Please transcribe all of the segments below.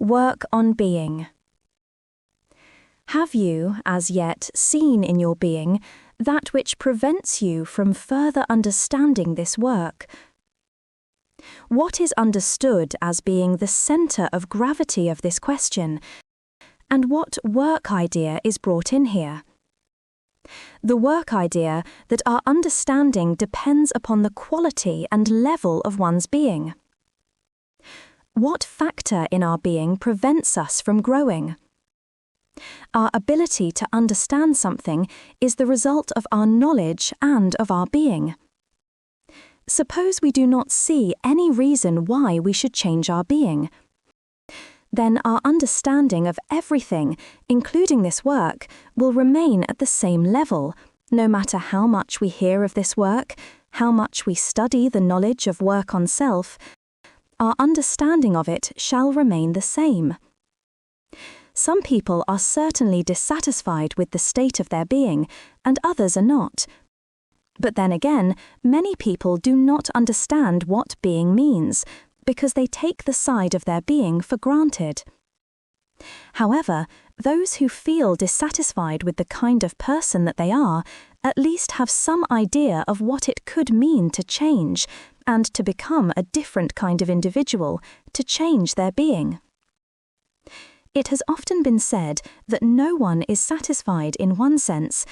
Work on being. Have you, as yet, seen in your being that which prevents you from further understanding this work? What is understood as being the centre of gravity of this question, and what work idea is brought in here? The work idea that our understanding depends upon the quality and level of one's being. What factor in our being prevents us from growing? Our ability to understand something is the result of our knowledge and of our being. Suppose we do not see any reason why we should change our being. Then our understanding of everything, including this work, will remain at the same level, no matter how much we hear of this work, how much we study the knowledge of work on self. Our understanding of it shall remain the same. Some people are certainly dissatisfied with the state of their being, and others are not. But then again, many people do not understand what being means, because they take the side of their being for granted. However, those who feel dissatisfied with the kind of person that they are at least have some idea of what it could mean to change, and to become a different kind of individual, to change their being. It has often been said that no one is satisfied in one sense,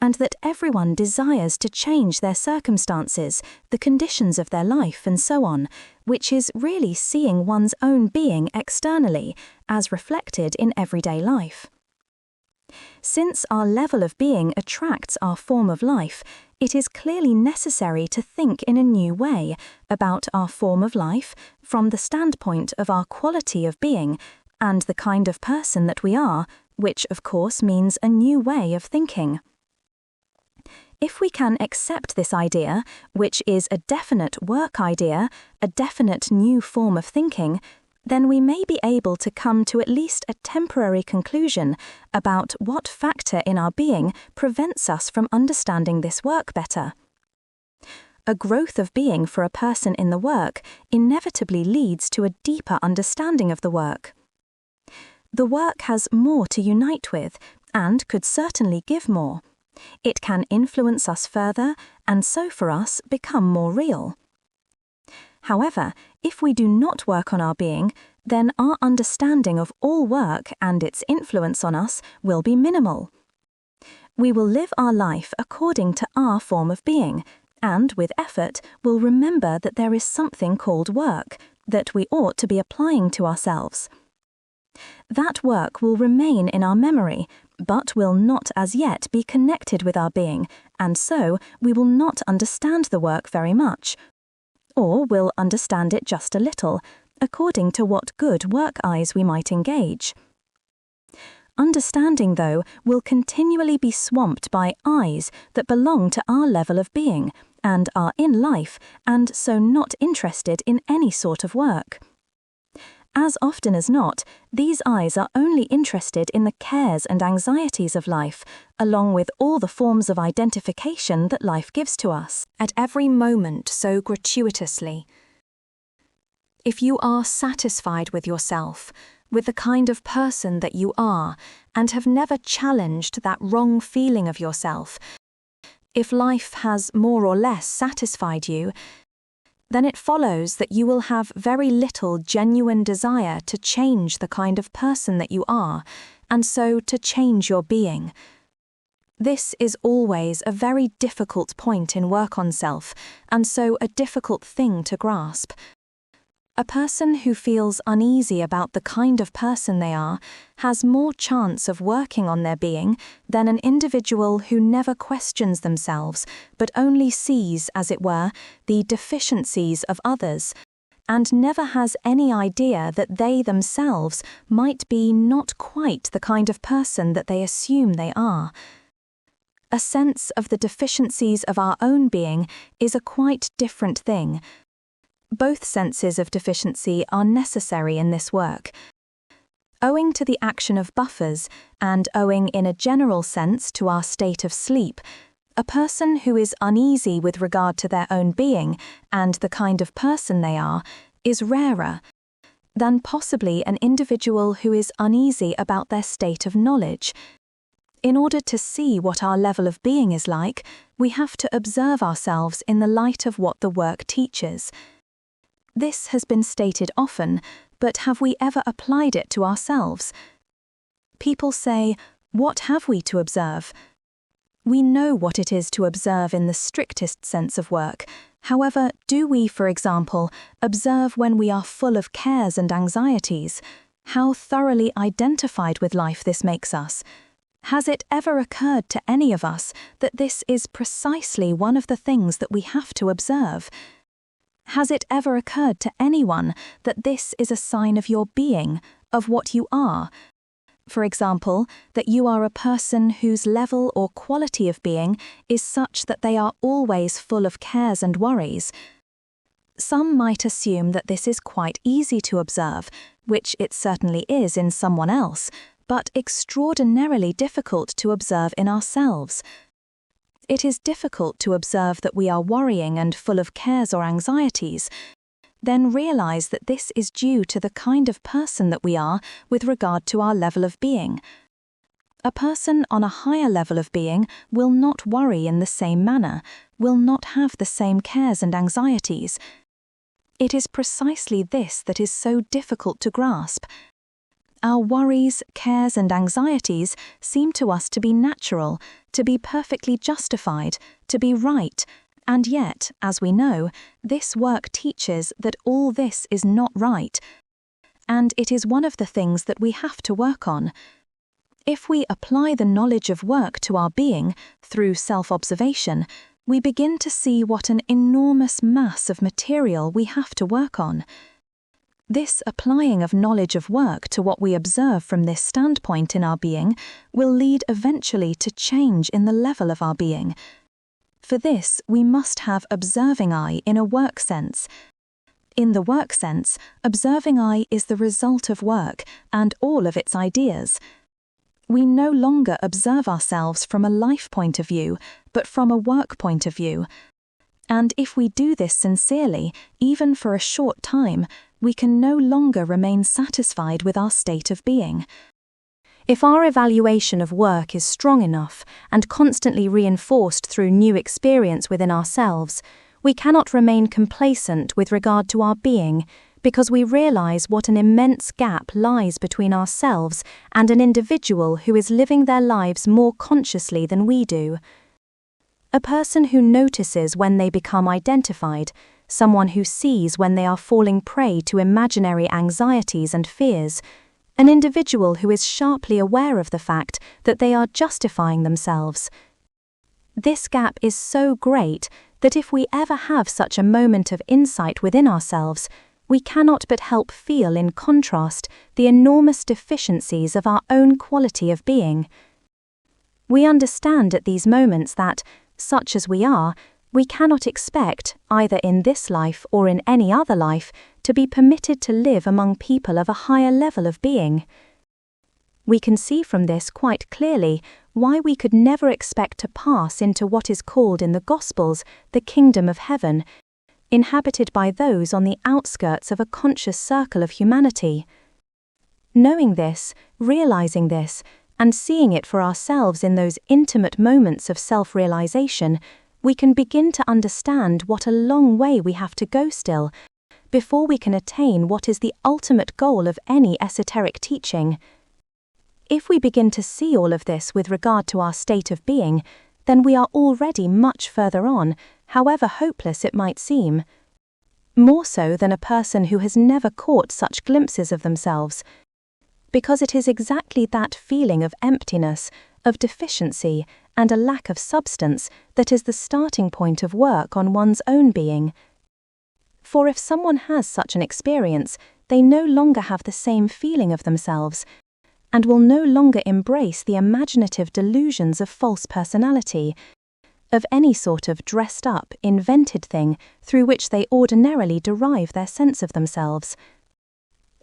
and that everyone desires to change their circumstances, the conditions of their life, and so on, which is really seeing one's own being externally, as reflected in everyday life. Since our level of being attracts our form of life, it is clearly necessary to think in a new way about our form of life from the standpoint of our quality of being and the kind of person that we are, which of course means a new way of thinking. If we can accept this idea, which is a definite work idea, a definite new form of thinking, then we may be able to come to at least a temporary conclusion about what factor in our being prevents us from understanding this work better. A growth of being for a person in the work inevitably leads to a deeper understanding of the work. The work has more to unite with, and could certainly give more. It can influence us further, and so for us become more real. However, if we do not work on our being, then our understanding of all work and its influence on us will be minimal. We will live our life according to our form of being, and with effort will remember that there is something called work, that we ought to be applying to ourselves. That work will remain in our memory, but will not as yet be connected with our being, and so we will not understand the work very much, or will understand it just a little, according to what good work eyes we might engage. Understanding, though, will continually be swamped by eyes that belong to our level of being, and are in life, and so not interested in any sort of work. As often as not, these eyes are only interested in the cares and anxieties of life, along with all the forms of identification that life gives to us, at every moment so gratuitously. If you are satisfied with yourself, with the kind of person that you are, and have never challenged that wrong feeling of yourself, if life has more or less satisfied you, then it follows that you will have very little genuine desire to change the kind of person that you are, and so to change your being. This is always a very difficult point in work on self, and so a difficult thing to grasp. A person who feels uneasy about the kind of person they are has more chance of working on their being than an individual who never questions themselves, but only sees, as it were, the deficiencies of others, and never has any idea that they themselves might be not quite the kind of person that they assume they are. A sense of the deficiencies of our own being is a quite different thing. Both senses of deficiency are necessary in this work. Owing to the action of buffers, and owing in a general sense to our state of sleep, a person who is uneasy with regard to their own being and the kind of person they are is rarer. than possibly an individual who is uneasy about their state of knowledge. In order to see what our level of being is like, we have to observe ourselves in the light of what the work teaches. This has been stated often, but have we ever applied it to ourselves? People say, "What have we to observe?" We know what it is to observe in the strictest sense of work. However, do we, for example, observe when we are full of cares and anxieties? How thoroughly identified with life this makes us? Has it ever occurred to any of us that this is precisely one of the things that we have to observe? Has it ever occurred to anyone that this is a sign of your being, of what you are? For example, that you are a person whose level or quality of being is such that they are always full of cares and worries. Some might assume that this is quite easy to observe, which it certainly is in someone else, but extraordinarily difficult to observe in ourselves. It is difficult to observe that we are worrying and full of cares or anxieties. Then realize that this is due to the kind of person that we are with regard to our level of being. A person on a higher level of being will not worry in the same manner, will not have the same cares and anxieties. It is precisely this that is so difficult to grasp. Our worries, cares and anxieties seem to us to be natural, to be perfectly justified, to be right, and yet, as we know, this work teaches that all this is not right, and it is one of the things that we have to work on. If we apply the knowledge of work to our being through self-observation, we begin to see what an enormous mass of material we have to work on. This applying of knowledge of work to what we observe from this standpoint in our being will lead eventually to change in the level of our being. For this, we must have observing eye in a work sense. In the work sense, observing eye is the result of work and all of its ideas. We no longer observe ourselves from a life point of view, but from a work point of view. And if we do this sincerely, even for a short time, we can no longer remain satisfied with our state of being. If our evaluation of work is strong enough and constantly reinforced through new experience within ourselves, we cannot remain complacent with regard to our being because we realize what an immense gap lies between ourselves and an individual who is living their lives more consciously than we do. A person who notices when they become identified, someone who sees when they are falling prey to imaginary anxieties and fears, an individual who is sharply aware of the fact that they are justifying themselves. This gap is so great that if we ever have such a moment of insight within ourselves, we cannot but help feel in contrast the enormous deficiencies of our own quality of being. We understand at these moments that, such as we are, we cannot expect, either in this life or in any other life, to be permitted to live among people of a higher level of being. We can see from this quite clearly why we could never expect to pass into what is called in the Gospels the kingdom of heaven, inhabited by those on the outskirts of a conscious circle of humanity. Knowing this, realizing this, and seeing it for ourselves in those intimate moments of self-realization, we can begin to understand what a long way we have to go still before we can attain what is the ultimate goal of any esoteric teaching. If we begin to see all of this with regard to our state of being, then we are already much further on, however hopeless it might seem. More so than a person who has never caught such glimpses of themselves, because it is exactly that feeling of emptiness, of deficiency, and a lack of substance that is the starting point of work on one's own being. For if someone has such an experience, they no longer have the same feeling of themselves, and will no longer embrace the imaginative delusions of false personality, of any sort of dressed-up, invented thing through which they ordinarily derive their sense of themselves.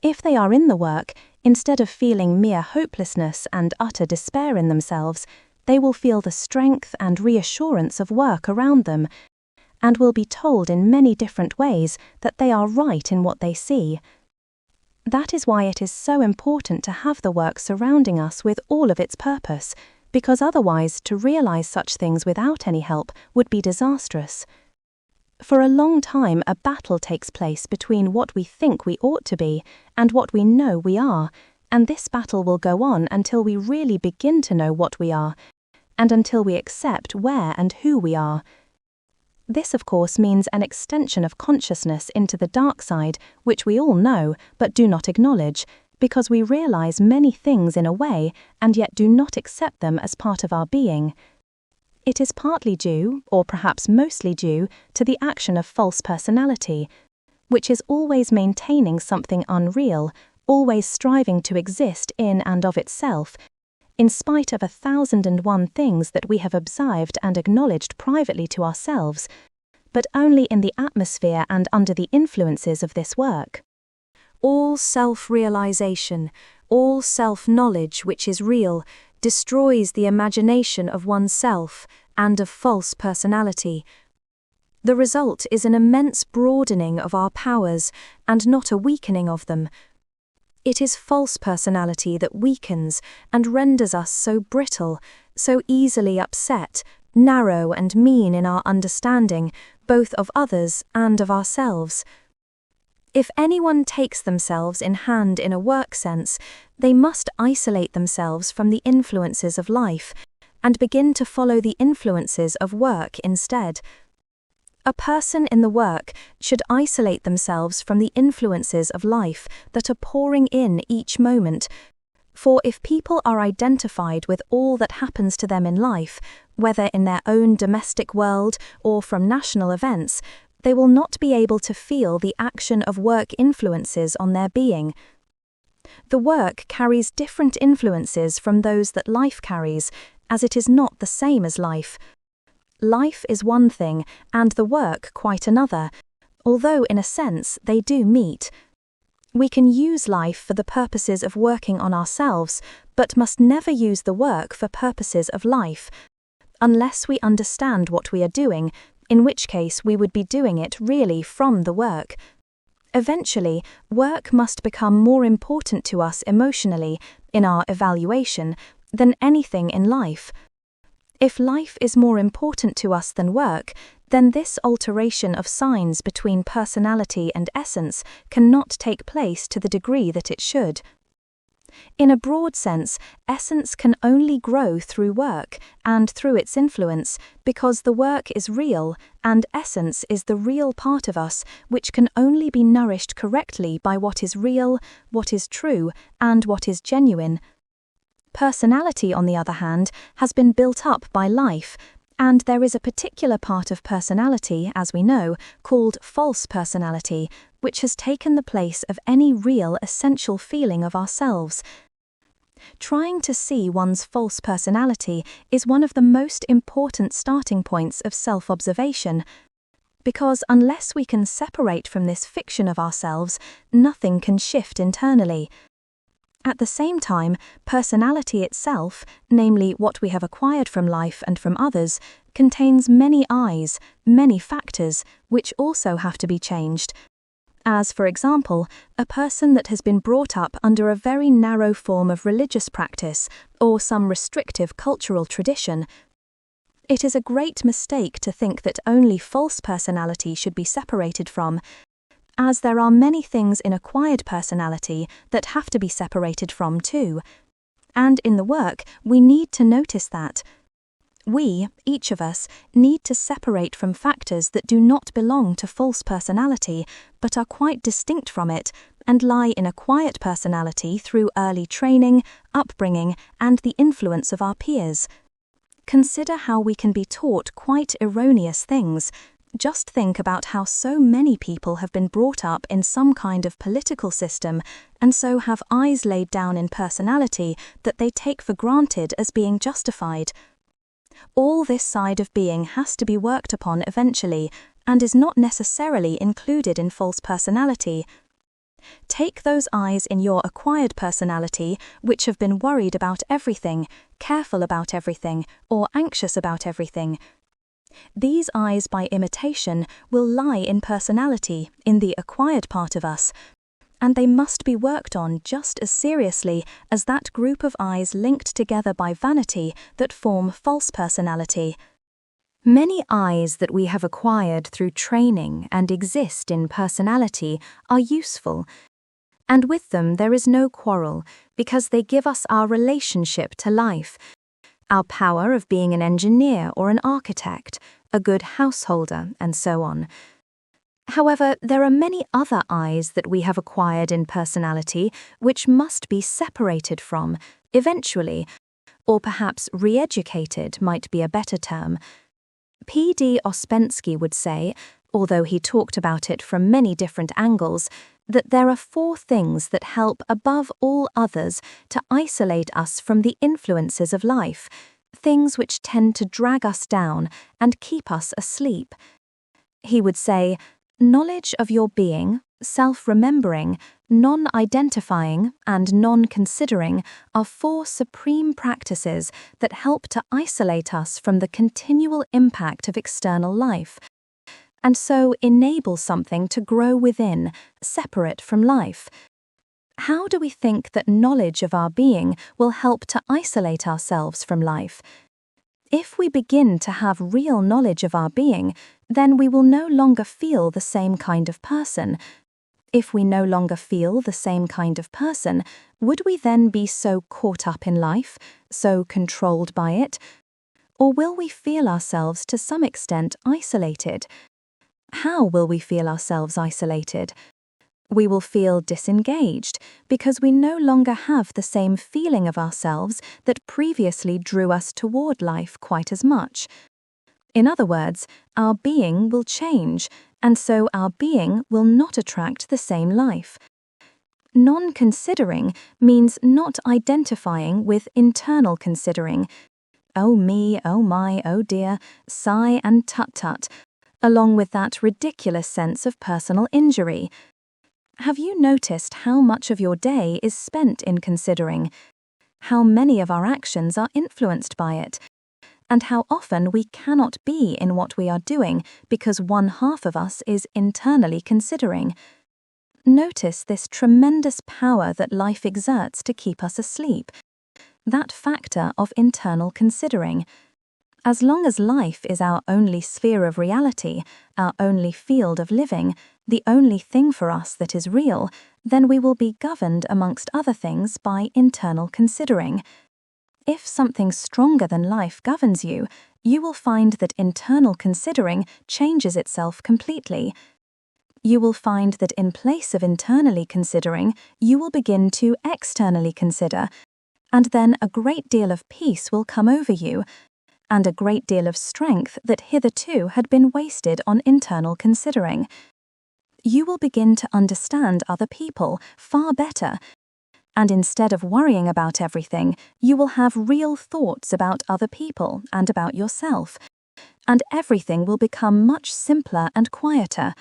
If they are in the work, instead of feeling mere hopelessness and utter despair in themselves, they will feel the strength and reassurance of work around them, and will be told in many different ways that they are right in what they see. That is why it is so important to have the work surrounding us with all of its purpose, because otherwise to realize such things without any help would be disastrous. For a long time, a battle takes place between what we think we ought to be and what we know we are, and this battle will go on until we really begin to know what we are, and until we accept where and who we are. This, of course, means an extension of consciousness into the dark side, which we all know but do not acknowledge, because we realize many things in a way and yet do not accept them as part of our being. It is partly due, or perhaps mostly due, to the action of false personality, which is always maintaining something unreal, always striving to exist in and of itself, in spite of 1,001 things that we have observed and acknowledged privately to ourselves, but only in the atmosphere and under the influences of this work. All self-realization, all self-knowledge which is real, destroys the imagination of oneself and of false personality. The result is an immense broadening of our powers and not a weakening of them. It is false personality that weakens and renders us so brittle, so easily upset, narrow and mean in our understanding, both of others and of ourselves. If anyone takes themselves in hand in a work sense, they must isolate themselves from the influences of life and begin to follow the influences of work instead. A person in the work should isolate themselves from the influences of life that are pouring in each moment, for if people are identified with all that happens to them in life, whether in their own domestic world or from national events, they will not be able to feel the action of work influences on their being. The work carries different influences from those that life carries, as it is not the same as life. Life is one thing, and the work quite another, although in a sense they do meet. We can use life for the purposes of working on ourselves, but must never use the work for purposes of life, unless we understand what we are doing, in which case we would be doing it really from the work. Eventually, work must become more important to us emotionally, in our evaluation, than anything in life. If life is more important to us than work, then this alteration of signs between personality and essence cannot take place to the degree that it should. In a broad sense, essence can only grow through work and through its influence, because the work is real and essence is the real part of us which can only be nourished correctly by what is real, what is true, and what is genuine. Personality, on the other hand, has been built up by life, and there is a particular part of personality, as we know, called false personality, which has taken the place of any real essential feeling of ourselves. Trying to see one's false personality is one of the most important starting points of self-observation, because unless we can separate from this fiction of ourselves, nothing can shift internally. At the same time, personality itself, namely what we have acquired from life and from others, contains many I's, many factors, which also have to be changed. As, for example, a person that has been brought up under a very narrow form of religious practice or some restrictive cultural tradition. It is a great mistake to think that only false personality should be separated from, as there are many things in acquired personality that have to be separated from too. And in the work, we need to notice that. We, each of us, need to separate from factors that do not belong to false personality, but are quite distinct from it, and lie in acquired personality through early training, upbringing, and the influence of our peers. Consider how we can be taught quite erroneous things. Just think about how so many people have been brought up in some kind of political system and so have eyes laid down in personality that they take for granted as being justified. All this side of being has to be worked upon eventually and is not necessarily included in false personality. Take those eyes in your acquired personality which have been worried about everything, careful about everything, or anxious about everything. These eyes by imitation will lie in personality, in the acquired part of us, and they must be worked on just as seriously as that group of eyes linked together by vanity that form false personality. Many eyes that we have acquired through training and exist in personality are useful, and with them there is no quarrel, because they give us our relationship to life, our power of being an engineer or an architect, a good householder, and so on. However, there are many other eyes that we have acquired in personality which must be separated from, eventually, or perhaps re-educated might be a better term. P.D. Ouspensky would say, although he talked about it from many different angles, that there are 4 things that help above all others to isolate us from the influences of life, things which tend to drag us down and keep us asleep. He would say, knowledge of your being, self-remembering, non-identifying, and non-considering are 4 supreme practices that help to isolate us from the continual impact of external life, and so enable something to grow within, separate from life. How do we think that knowledge of our being will help to isolate ourselves from life? If we begin to have real knowledge of our being, then we will no longer feel the same kind of person. If we no longer feel the same kind of person, would we then be so caught up in life, so controlled by it? Or will we feel ourselves to some extent isolated? How will we feel ourselves isolated? We will feel disengaged because we no longer have the same feeling of ourselves that previously drew us toward life quite as much. In other words, our being will change, and so our being will not attract the same life. Non-considering means not identifying with internal considering. Oh me, oh my, oh dear, sigh and tut-tut, along with that ridiculous sense of personal injury. Have you noticed how much of your day is spent in considering? How many of our actions are influenced by it? And how often we cannot be in what we are doing because one half of us is internally considering? Notice this tremendous power that life exerts to keep us asleep, that factor of internal considering. As long as life is our only sphere of reality, our only field of living, the only thing for us that is real, then we will be governed amongst other things by internal considering. If something stronger than life governs you, you will find that internal considering changes itself completely. You will find that in place of internally considering, you will begin to externally consider, and then a great deal of peace will come over you, and a great deal of strength that hitherto had been wasted on internal considering. You will begin to understand other people far better, and instead of worrying about everything, you will have real thoughts about other people and about yourself, and everything will become much simpler and quieter.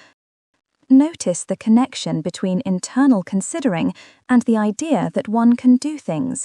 Notice the connection between internal considering and the idea that one can do things.